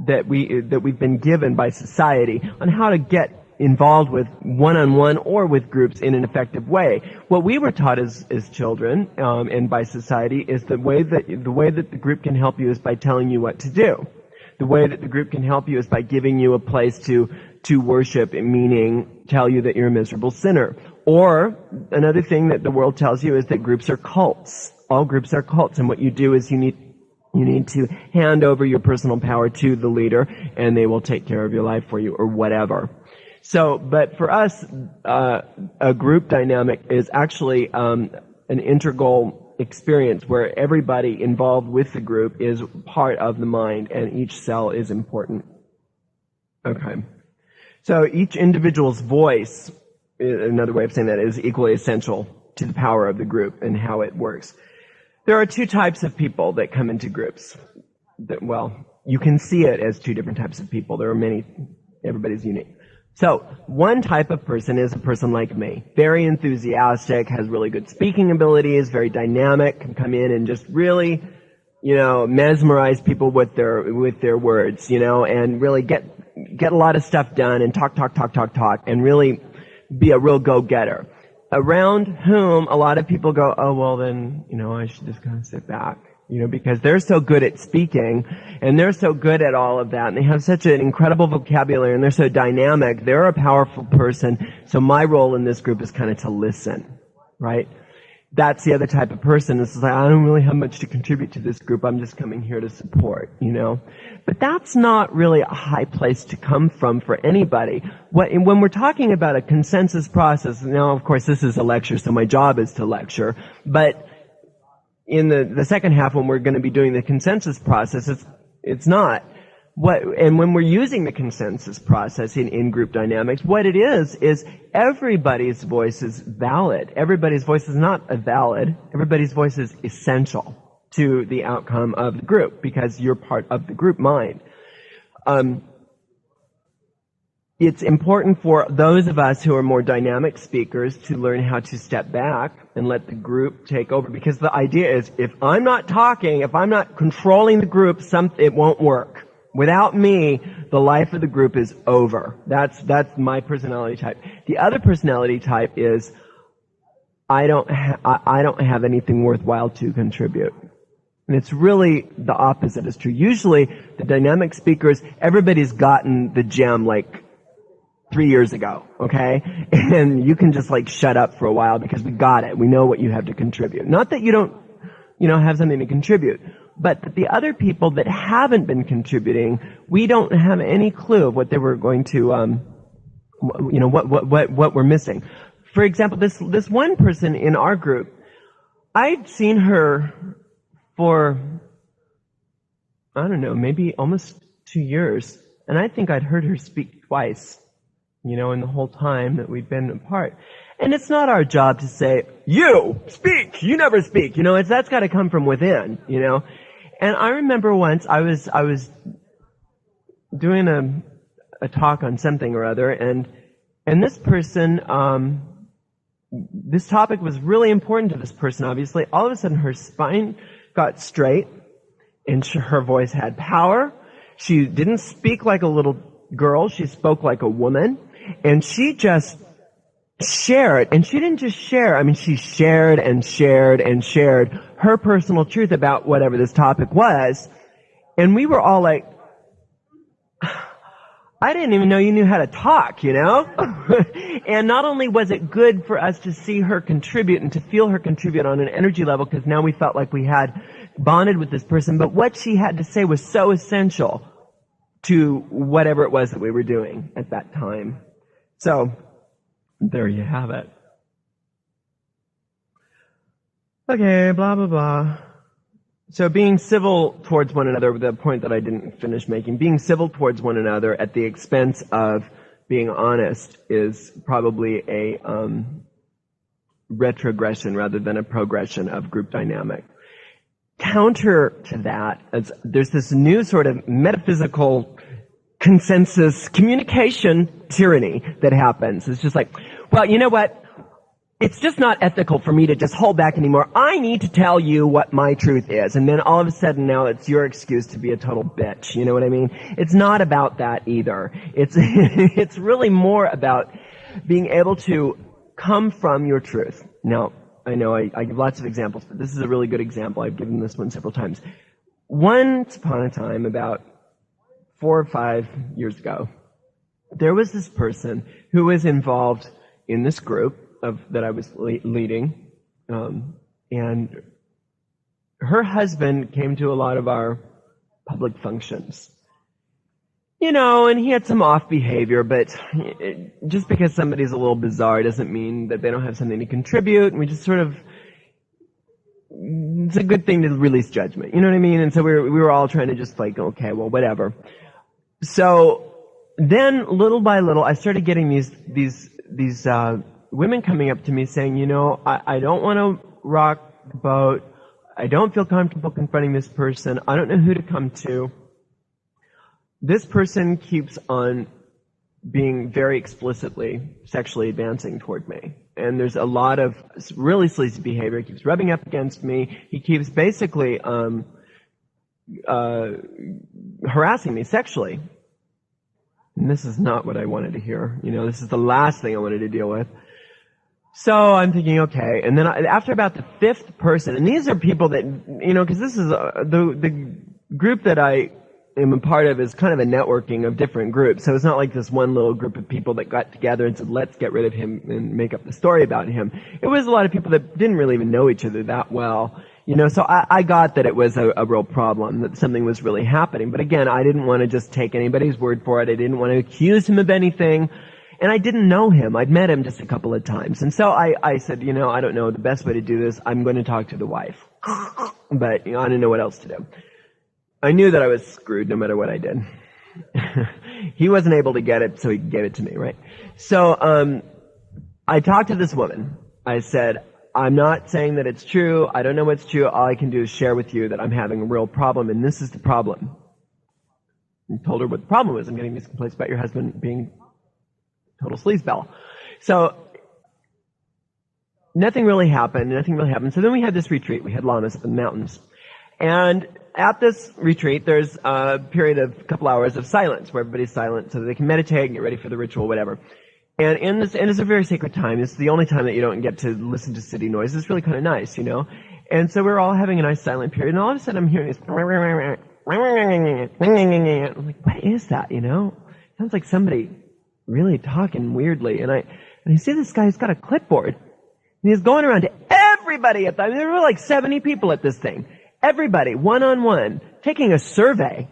that we've been given by society on how to get involved with one-on-one or with groups in an effective way. What we were taught as children and by society is the way that the group can help you is by telling you what to do. The way that the group can help you is by giving you a place to worship, meaning tell you that you're a miserable sinner. Or another thing that the world tells you is that groups are cults. All groups are cults, and what you do is you need to hand over your personal power to the leader, and they will take care of your life for you, or whatever. So, but for us, a group dynamic is actually an integral experience where everybody involved with the group is part of the mind, and each cell is important. Okay. So each individual's voice another way of saying that is equally essential to the power of the group and how it works. There are two types of people that come into groups. You can see it as two different types of people. There are many, everybody's unique. So, one type of person is a person like me. Very enthusiastic, has really good speaking abilities, very dynamic, can come in and just really, mesmerize people with their words, and really get a lot of stuff done and talk, and really be a real go-getter. Around whom a lot of people go, oh, well then, I should just kind of sit back. Because they're so good at speaking, and they're so good at all of that, and they have such an incredible vocabulary, and they're so dynamic, they're a powerful person, so my role in this group is kind of to listen, right? That's the other type of person. It's like, I don't really have much to contribute to this group, I'm just coming here to support, But that's not really a high place to come from for anybody. When we're talking about a consensus process, now of course this is a lecture, so my job is to lecture, but in the second half, when we're going to be doing the consensus process, it's not. And when we're using the consensus process in group dynamics, what it is everybody's voice is valid. Everybody's voice is not valid. Everybody's voice is essential to the outcome of the group because you're part of the group mind. It's important for those of us who are more dynamic speakers to learn how to step back and let the group take over, because the idea is if I'm not talking, if I'm not controlling the group, it won't work. Without me, the life of the group is over. That's my personality type. The other personality type is I don't have anything worthwhile to contribute. And it's really the opposite is true. Usually, the dynamic speakers, everybody's gotten the gem like 3 years ago, okay? And you can just shut up for a while because we got it. We know what you have to contribute. Not that you don't, have something to contribute, but that the other people that haven't been contributing, we don't have any clue of what they were going to, what we're missing. For example, this one person in our group, I'd seen her for, I don't know, maybe almost 2 years, and I think I'd heard her speak twice. In the whole time that we've been apart. And it's not our job to say, you speak, you never speak. That's got to come from within, And I remember once I was doing a talk on something or other, and this person, this topic was really important to this person, obviously. All of a sudden her spine got straight, and her voice had power. She didn't speak like a little girl, she spoke like a woman. And she just shared, and she didn't just share, she shared and shared and shared her personal truth about whatever this topic was. And we were all like, I didn't even know you knew how to talk, And not only was it good for us to see her contribute and to feel her contribute on an energy level, because now we felt like we had bonded with this person, but what she had to say was so essential to whatever it was that we were doing at that time. So, there you have it. Okay, blah, blah, blah. So being civil towards one another, the point that I didn't finish making, being civil towards one another at the expense of being honest is probably a retrogression rather than a progression of group dynamic. Counter to that, there's this new sort of metaphysical consensus communication tyranny that happens. It's just like, well, you know what? It's just not ethical for me to just hold back anymore. I need to tell you what my truth is. And then all of a sudden now it's your excuse to be a total bitch. You know what I mean? It's not about that either. It's really more about being able to come from your truth. Now, I know I give lots of examples, but this is a really good example. I've given this one several times. Once upon a time, about 4 or 5 years ago, there was this person who was involved in this group that I was leading, and her husband came to a lot of our public functions. And he had some off behavior, but just because somebody's a little bizarre doesn't mean that they don't have something to contribute, and we just sort of, it's a good thing to release judgment, you know what I mean? And so we were all trying to just okay, well, whatever. So then, little by little, I started getting these women coming up to me saying, I don't want to rock the boat. I don't feel comfortable confronting this person. I don't know who to come to. This person keeps on being very explicitly sexually advancing toward me. And there's a lot of really sleazy behavior. He keeps rubbing up against me. He keeps basically harassing me sexually. And this is not what I wanted to hear. This is the last thing I wanted to deal with. So I'm thinking, okay. And then after about the fifth person, and these are people that, because this is the group that I am a part of is kind of a networking of different groups. So it's not like this one little group of people that got together and said, let's get rid of him and make up the story about him. It was a lot of people that didn't really even know each other that well. So I got that it was a real problem, that something was really happening. But again, I didn't want to just take anybody's word for it. I didn't want to accuse him of anything. And I didn't know him. I'd met him just a couple of times. And so I said, I don't know the best way to do this. I'm going to talk to the wife. But, I didn't know what else to do. I knew that I was screwed no matter what I did. He wasn't able to get it, so he gave it to me, right? So, I talked to this woman. I said, I'm not saying that it's true. I don't know what's true. All I can do is share with you that I'm having a real problem, and this is the problem. I told her what the problem was. I'm getting these complaints about your husband being total sleazeball. So, nothing really happened. So then we had this retreat. We had llamas up in the mountains. And at this retreat, there's a period of a couple hours of silence where everybody's silent so that they can meditate and get ready for the ritual, whatever. And it's a very sacred time. It's the only time that you don't get to listen to city noise. It's really kind of nice, And so we're all having a nice silent period, and all of a sudden I'm hearing this. I'm like, what is that? Sounds like somebody really talking weirdly. And I see this guy who's got a clipboard, and he's going around to everybody at there were like 70 people at this thing. Everybody, one-on-one, taking a survey.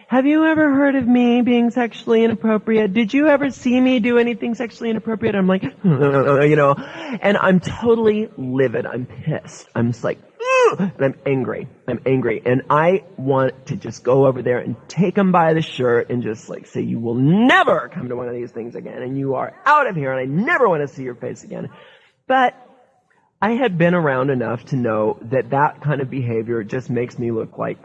Have you ever heard of me being sexually inappropriate? Did you ever see me do anything sexually inappropriate? I'm like, and I'm totally livid. I'm pissed. I'm just like, and I'm angry. And I want to just go over there and take him by the shirt and just like say, you will never come to one of these things again, and you are out of here, and I never want to see your face again. But I had been around enough to know that that kind of behavior just makes me look like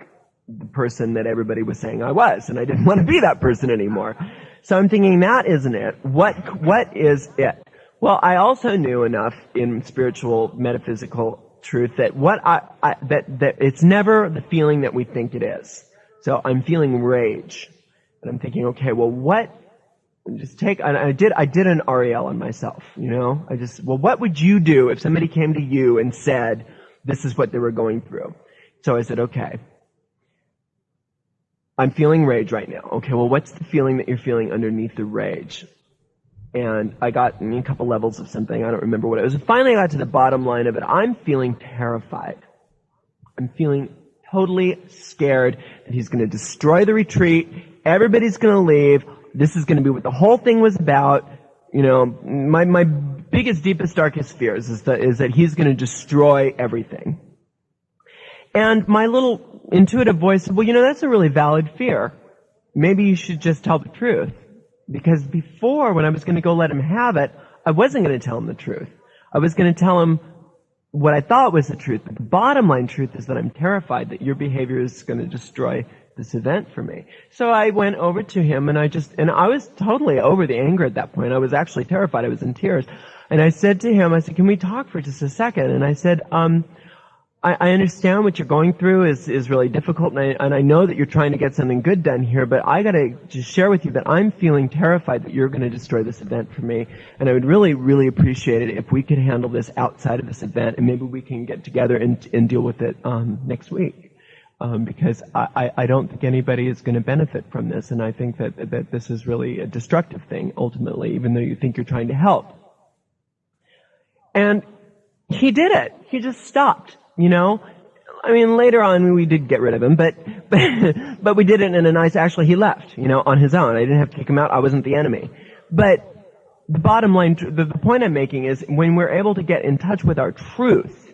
the person that everybody was saying I was, and I didn't want to be that person anymore. So I'm thinking, that isn't it. What is it? Well, I also knew enough in spiritual, metaphysical truth that that it's never the feeling that we think it is. So I'm feeling rage, and I'm thinking, okay, well, I did an Ariel on myself, what would you do if somebody came to you and said, this is what they were going through? So I said, okay, I'm feeling rage right now. Okay, well, what's the feeling that you're feeling underneath the rage? And I got a couple levels of something. I don't remember what it was. And finally, I got to the bottom line of it. I'm feeling terrified. I'm feeling totally scared that he's going to destroy the retreat. Everybody's going to leave. This is going to be what the whole thing was about. My biggest, deepest, darkest fears is that he's going to destroy everything. And my little intuitive voice said, well, that's a really valid fear. Maybe you should just tell the truth. Because before, when I was going to go let him have it, I wasn't going to tell him the truth. I was going to tell him what I thought was the truth. But the bottom line truth is that I'm terrified that your behavior is going to destroy this event for me. So I went over to him, and I was totally over the anger at that point. I was actually terrified. I was in tears. And I said to him, can we talk for just a second? And I said, I understand what you're going through is really difficult, and I know that you're trying to get something good done here, but I gotta just share with you that I'm feeling terrified that you're gonna destroy this event for me, and I would really, really appreciate it if we could handle this outside of this event, and maybe we can get together and deal with it next week. Because I don't think anybody is gonna benefit from this, and I think that this is really a destructive thing, ultimately, even though you think you're trying to help. And he did it. He just stopped. Later on we did get rid of him, but we did it in a nice, actually he left, on his own. I didn't have to kick him out. I wasn't the enemy. But the bottom line, the point I'm making is when we're able to get in touch with our truth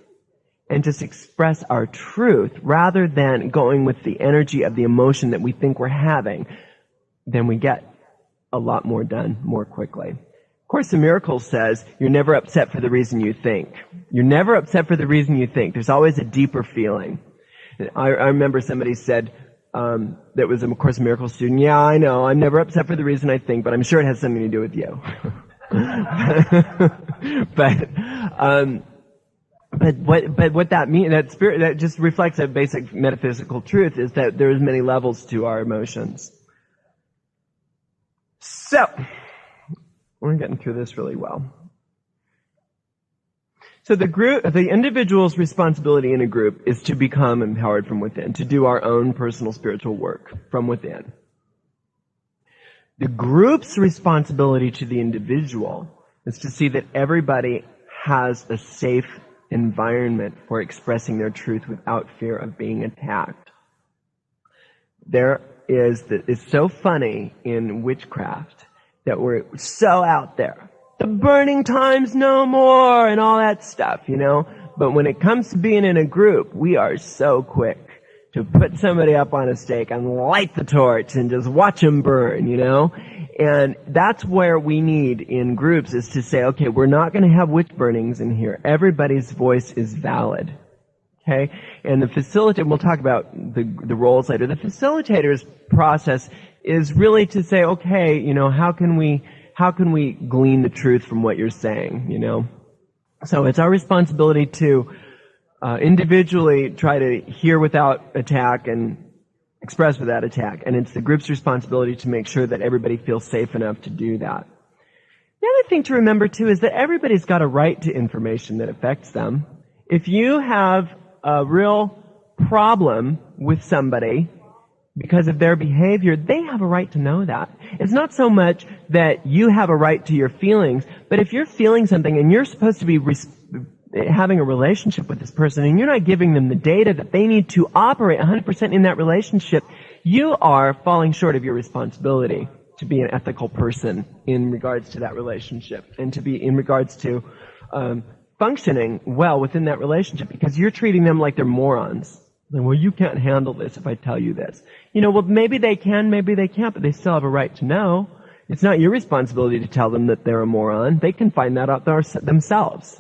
and just express our truth rather than going with the energy of the emotion that we think we're having, then we get a lot more done more quickly. Course in Miracles says, you're never upset for the reason you think. You're never upset for the reason you think. There's always a deeper feeling. I remember somebody said, that was a Course in Miracles student, yeah, I know, I'm never upset for the reason I think, but I'm sure it has something to do with you. But what that means, that just reflects a basic metaphysical truth, is that there's many levels to our emotions. So, we're getting through this really well. So the individual's responsibility in a group is to become empowered from within, to do our own personal spiritual work from within. The group's responsibility to the individual is to see that everybody has a safe environment for expressing their truth without fear of being attacked. It's so funny in witchcraft that we're so out there. The burning times no more and all that stuff, But when it comes to being in a group, we are so quick to put somebody up on a stake and light the torch and just watch them burn, And that's where we need in groups is to say, okay, we're not going to have witch burnings in here. Everybody's voice is valid. Okay? And the facilitator, we'll talk about the roles later. The facilitators process is really to say, okay, how can we glean the truth from what you're saying, So it's our responsibility to individually try to hear without attack and express without attack. And it's the group's responsibility to make sure that everybody feels safe enough to do that. The other thing to remember, too, is that everybody's got a right to information that affects them. If you have a real problem with somebody because of their behavior, they have a right to know that. It's not so much that you have a right to your feelings, but if you're feeling something and you're supposed to be having a relationship with this person and you're not giving them the data that they need to operate 100% in that relationship, you are falling short of your responsibility to be an ethical person in regards to that relationship and to be in regards to functioning well within that relationship, because you're treating them like they're morons. Well, you can't handle this if I tell you this. Well, maybe they can, maybe they can't, but they still have a right to know. It's not your responsibility to tell them that they're a moron. They can find that out themselves,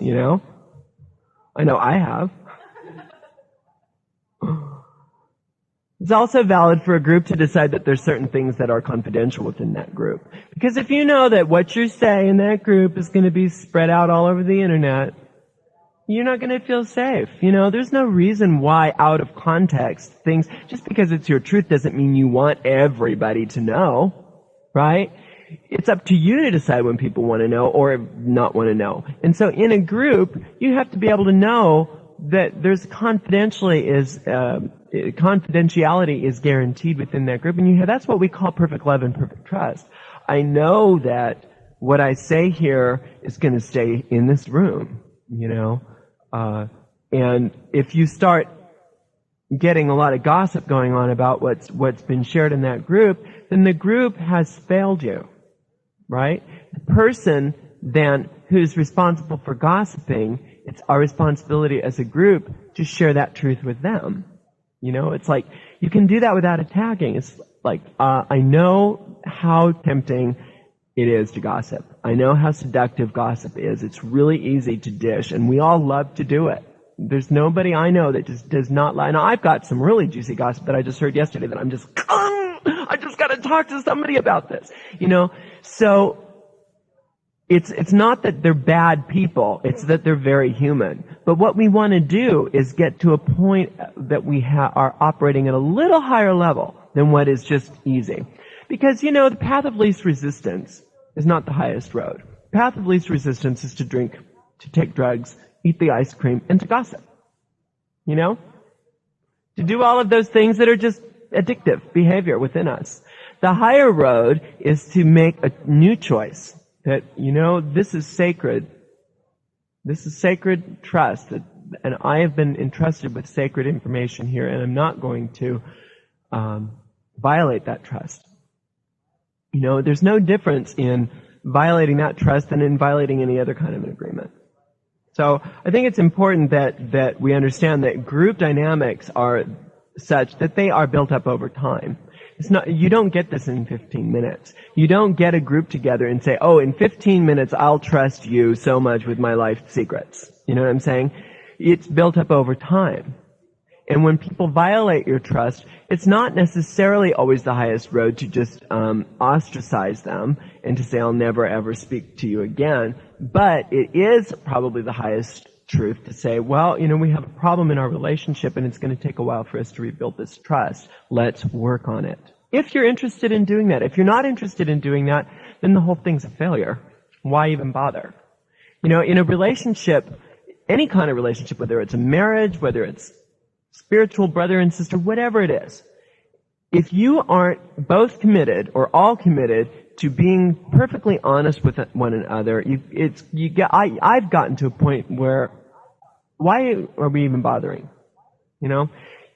I know I have. It's also valid for a group to decide that there's certain things that are confidential within that group. Because if you know that what you say in that group is going to be spread out all over the internet, you're not going to feel safe. There's no reason why out of context things, just because it's your truth doesn't mean you want everybody to know, right? It's up to you to decide when people want to know or not want to know. And so in a group, you have to be able to know that there's confidentiality is guaranteed within that group. And that's what we call perfect love and perfect trust. I know that what I say here is going to stay in this room, and if you start getting a lot of gossip going on about what's been shared in that group, then the group has failed you, right? The person then who's responsible for gossiping, it's our responsibility as a group to share that truth with them. It's like, you can do that without attacking. It's like, I know how tempting it is to gossip. I know how seductive gossip is. It's really easy to dish, and we all love to do it. There's nobody I know that just does not lie. Now, I've got some really juicy gossip that I just heard yesterday that I'm just, I just got to talk to somebody about this. So it's not that they're bad people. It's that they're very human. But what we want to do is get to a point that we are operating at a little higher level than what is just easy. Because, the path of least resistance is not the highest road. The path of least resistance is to drink, to take drugs, eat the ice cream, and to gossip. To do all of those things that are just addictive behavior within us. The higher road is to make a new choice that, this is sacred. This is sacred trust, and I have been entrusted with sacred information here, and I'm not going to violate that trust. There's no difference in violating that trust than in violating any other kind of an agreement. So I think it's important that we understand that group dynamics are such that they are built up over time. It's not, you don't get this in 15 minutes. You don't get a group together and say, oh, in 15 minutes I'll trust you so much with my life secrets. You know what I'm saying? It's built up over time. And when people violate your trust, it's not necessarily always the highest road to just ostracize them and to say, I'll never ever speak to you again. But it is probably the highest truth to say, well, you know, we have a problem in our relationship and it's going to take a while for us to rebuild this trust. Let's work on it. If you're interested in doing that. If you're not interested in doing that, then the whole thing's a failure. Why even bother? You know, in a relationship, any kind of relationship, whether it's a marriage, whether it's spiritual brother and sister, whatever it is, if you aren't both committed or all committed to being perfectly honest with one another, I've gotten to a point where, why are we even bothering? You know,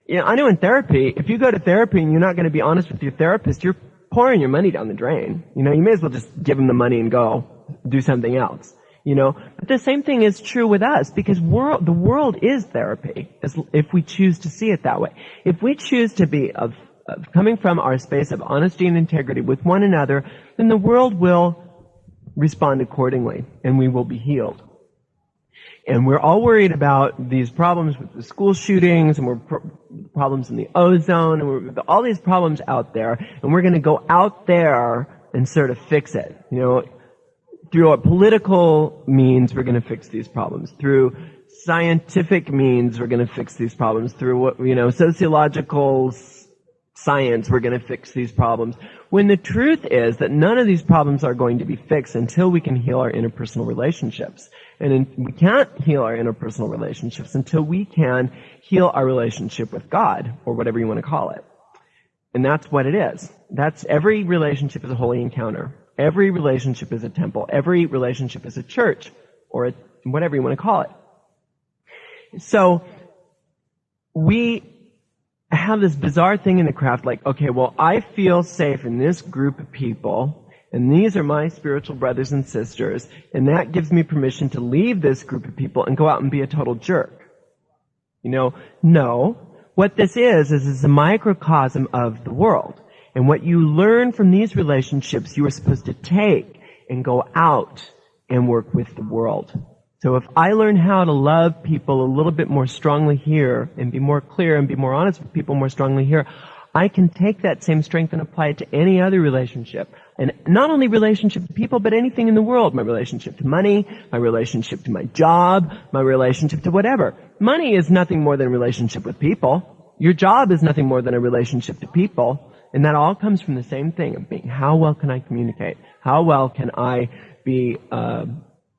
I know in therapy, if you go to therapy and you're not going to be honest with your therapist, you're pouring your money down the drain. You know, you may as well just give them the money and go do something else. You know, but the same thing is true with us, because the world is therapy, if we choose to see it that way. If we choose to be of coming from our space of honesty and integrity with one another, then the world will respond accordingly, and we will be healed. And we're all worried about these problems with the school shootings, and problems in the ozone, and all these problems out there, and we're going to go out there and sort of fix it. You know, through our political means, we're going to fix these problems. Through scientific means, we're going to fix these problems. Through, sociological science, we're going to fix these problems. When the truth is that none of these problems are going to be fixed until we can heal our interpersonal relationships. And we can't heal our interpersonal relationships until we can heal our relationship with God, or whatever you want to call it. And that's what it is. Every relationship is a holy encounter. Every relationship is a temple. Every relationship is a church, or whatever you want to call it. So we have this bizarre thing in the craft, like, okay, well, I feel safe in this group of people, and these are my spiritual brothers and sisters, and that gives me permission to leave this group of people and go out and be a total jerk. No. What this is a microcosm of the world. And what you learn from these relationships, you are supposed to take and go out and work with the world. So if I learn how to love people a little bit more strongly here, and be more clear and be more honest with people more strongly here, I can take that same strength and apply it to any other relationship. And not only relationship to people, but anything in the world. My relationship to money, my relationship to my job, my relationship to whatever. Money is nothing more than a relationship with people. Your job is nothing more than a relationship to people. And that all comes from the same thing of being, how well can I communicate? How well can I be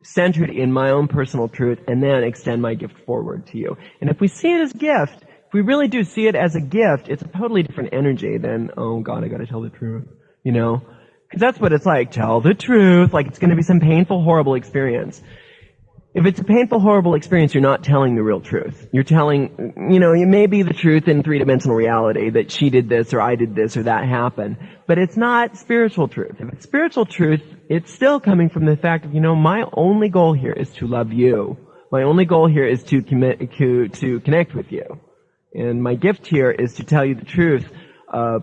centered in my own personal truth, and then extend my gift forward to you? And if we see it as gift, if we really do see it as a gift, it's a totally different energy than, oh God, I gotta tell the truth, Because that's what it's like, tell the truth, like it's gonna be some painful, horrible experience. If it's a painful, horrible experience, you're not telling the real truth. You're telling, it may be the truth in three-dimensional reality that she did this or I did this or that happened, but it's not spiritual truth. If it's spiritual truth, it's still coming from the fact of, my only goal here is to love you. My only goal here is to connect with you. And my gift here is to tell you the truth of,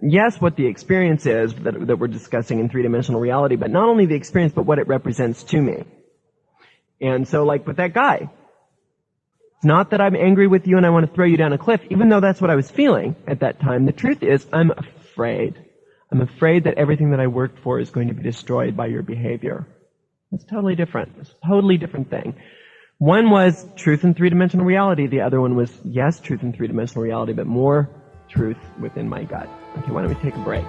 yes, what the experience is that we're discussing in three-dimensional reality, but not only the experience, but what it represents to me. And so, like with that guy, it's not that I'm angry with you and I want to throw you down a cliff, even though that's what I was feeling at that time. The truth is, I'm afraid. I'm afraid that everything that I worked for is going to be destroyed by your behavior. It's totally different. It's a totally different thing. One was truth in three-dimensional reality. The other one was, yes, truth in three-dimensional reality, but more truth within my gut. Okay, why don't we take a break?